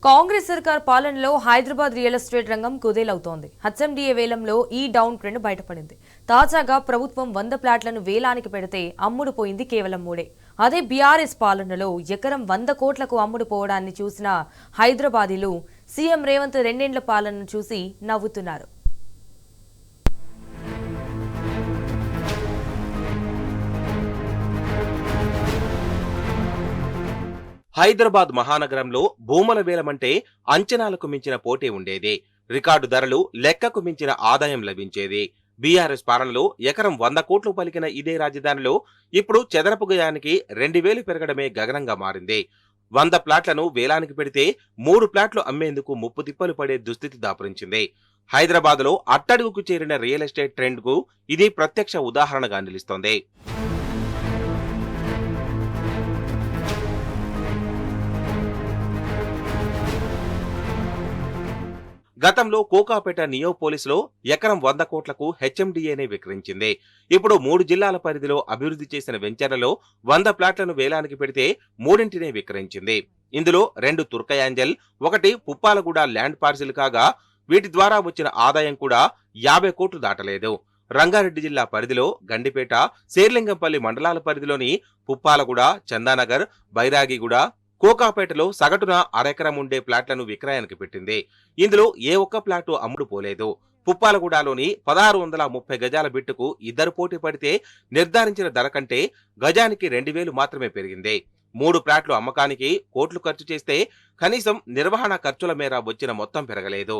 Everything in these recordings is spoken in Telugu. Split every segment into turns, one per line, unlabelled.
కాంగ్రెస్ సర్కార్ పాలనలో హైదరాబాద్ రియల్ ఎస్టేట్ రంగం కుదేలవుతోంది. హెచ్ఎండిఏ వేలంలో ఈ డౌన్ ట్రెండ్ బయటపడింది. తాజాగా ప్రభుత్వం 100 ప్లాట్లను వేలానికి పెడితే అమ్ముడు పోయింది కేవలం 3. అదే బీఆర్ఎస్ పాలనలో ఎకరం 100 కోట్లకు అమ్ముడు పోవడాన్ని చూసిన హైదరాబాదీలు సీఎం రేవంత్ రెండేండ్ల పాలనను చూసి నవ్వుతున్నారు.
హైదరాబాద్ మహానగరంలో భూముల వేలమంటే అంచనాలకు మించిన పోటీ ఉండేది. రికార్డు ధరలు, లెక్కకు మించిన ఆదాయం లభించేది. బీఆర్ఎస్ పాలనలో ఎకరం 100 కోట్లు పలికిన ఇదే రాజధానిలో ఇప్పుడు చదరపు గజానికి 2000 పెరగడమే గగనంగా మారింది. 100 ప్లాట్లను వేలానికి పెడితే 3 ప్లాట్లు అమ్మేందుకు ముప్పు తిప్పలు పడే దుస్థితి దాపురించింది. హైదరాబాద్ లో అట్టడుగుకు చేరిన రియల్ ఎస్టేట్ ట్రెండ్ కు ఇది ప్రత్యక్ష ఉదాహరణగా నిలుస్తోంది. గతంలో కోకాపేట నియోపోలిస్ లో ఎకరం 100 కోట్లకు హెచ్ఎండిఏనే విక్రయించింది. ఇప్పుడు 3 జిల్లాల పరిధిలో అభివృద్ధి చేసిన వెంచర్లలో 100 ప్లాట్లను వేలానికి పెడితే 3ంటినే విక్రయించింది. ఇందులో 2 తుర్కయాంజల్, 1 పుప్పాలగూడ ల్యాండ్ పార్సిల్ కాగా వీటి ద్వారా వచ్చిన ఆదాయం కూడా 50 కోట్లు దాటలేదు. రంగారెడ్డి జిల్లా పరిధిలో గండిపేట, శేర్లింగంపల్లి మండలాల పరిధిలోని పుప్పాలగూడ, చందానగర్, బైరాగిగూడ, కోకాపేటలో సగటున అరెకరం ఉండే ప్లాట్లను విక్రయానికి పెట్టింది. ఇందులో ఏ ఒక్క ప్లాటు అమ్ముడు పోలేదు. పుప్పాలగూడలోని 1630 గజాల బిట్టుకు ఇద్దరు పోటీ పడితే నిర్ధారించిన ధర కంటే గజానికి 2000 మాత్రమే పెరిగింది. 3 ప్లాట్లు అమ్మకానికి కోట్లు ఖర్చు చేస్తే కనీసం నిర్వహణ ఖర్చుల మేర వచ్చిన మొత్తం పెరగలేదు.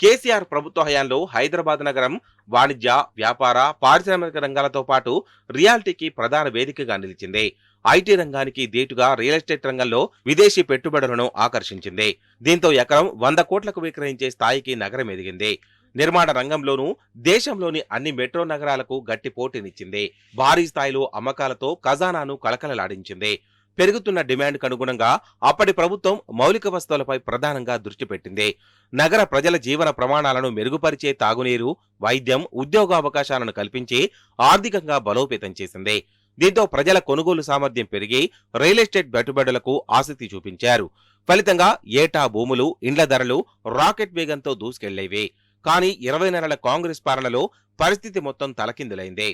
కేసీఆర్ ప్రభుత్వ హయాంలో హైదరాబాద్ నగరం వాణిజ్య, వ్యాపార, పారిశ్రామిక రంగాలతో పాటు రియాలిటీకి ప్రధాన వేదికగా నిలిచింది. ఐటీ రంగానికి దీటుగా రియల్ ఎస్టేట్ రంగంలో విదేశీ పెట్టుబడులను ఆకర్షించింది. దీంతో ఎకరం 100 కోట్లకు విక్రయించే స్థాయికి నగరం ఎదిగింది. నిర్మాణ రంగంలోనూ దేశంలోని అన్ని మెట్రో నగరాలకు గట్టి పోటీనిచ్చింది. భారీ స్థాయిలో అమ్మకాలతో ఖజానాను కళకళలాడించింది. పెరుగుతున్న డిమాండ్కు అనుగుణంగా అప్పటి ప్రభుత్వం మౌలిక వస్తువులపై ప్రధానంగా దృష్టి పెట్టింది. నగర ప్రజల జీవన ప్రమాణాలను మెరుగుపరిచే తాగునీరు, వైద్యం, ఉద్యోగావకాశాలను కల్పించి ఆర్థికంగా బలోపేతం చేసింది. దీంతో ప్రజల కొనుగోలు సామర్థ్యం పెరిగి రియల్ ఎస్టేట్ పెట్టుబడులకు ఆసక్తి చూపించారు. ఫలితంగా ఏటా భూములు, ఇండ్ల ధరలు రాకెట్ వేగంతో దూసుకెళ్లేవి. కానీ 20 నెలల కాంగ్రెస్ పాలనలో పరిస్థితి మొత్తం తలకిందులైంది.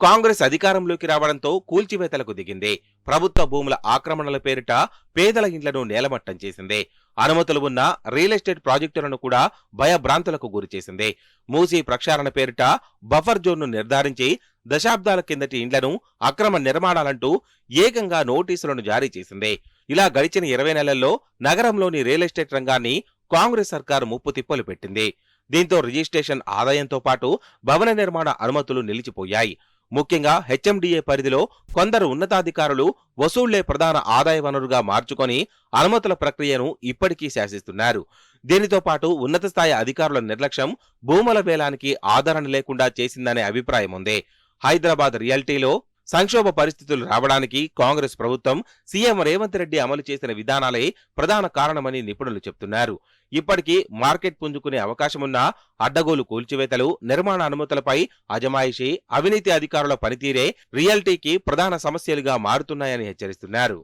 కాంగ్రెస్ అధికారంలోకి రావడంతో కూల్చివేతలకు దిగింది. ప్రభుత్వ భూముల ఆక్రమణల పేరిట పేదల ఇండ్లను నేలమట్టం చేసింది. అనుమతులు ఉన్న రియల్ ఎస్టేట్ ప్రాజెక్టులను కూడా భయభ్రాంతులకు గురిచేసింది. మూసీ ప్రక్షాళన పేరిట బఫర్ జోన్ను నిర్ధారించి దశాబ్దాల కిందటి ఇండ్లను అక్రమ నిర్మాణాలంటూ ఏకంగా నోటీసులను జారీ చేసింది. ఇలా గడిచిన 20 నెలల్లో నగరంలోని రియల్ ఎస్టేట్ రంగాన్ని కాంగ్రెస్ సర్కారు ముప్పు తిప్పలు పెట్టింది. దీంతో రిజిస్ట్రేషన్ ఆదాయంతో పాటు భవన నిర్మాణ అనుమతులు నిలిచిపోయాయి. ముఖ్యంగా హెచ్ఎండిఏ పరిధిలో కొందరు ఉన్నతాధికారులు వసూళ్లే ప్రధాన ఆదాయ వనరుగా మార్చుకొని అనుమతుల ప్రక్రియను ఇప్పటికీ శాసిస్తున్నారు. దీనితో పాటు ఉన్నత స్థాయి అధికారుల నిర్లక్ష్యం భూముల వేలానికి ఆదరణ లేకుండా చేసిందనే అభిప్రాయం ఉంది. హైదరాబాద్ రియాలిటీలో సంక్షోభ పరిస్థితులు రావడానికి కాంగ్రెస్ ప్రభుత్వం, సీఎం రేవంత్ రెడ్డి అమలు చేసిన విధానాలే ప్రధాన కారణమని నిపుణులు చెబుతున్నారు. ఇప్పటికీ మార్కెట్ పుంజుకునే అవకాశమున్న అడ్డగోలు కూల్చివేతలు, నిర్మాణ అనుమతులపై అజమాయిషీ, అవినీతి అధికారుల పనితీరే రియాలిటీకి ప్రధాన సమస్యలుగా మారుతున్నాయని హెచ్చరిస్తున్నారు.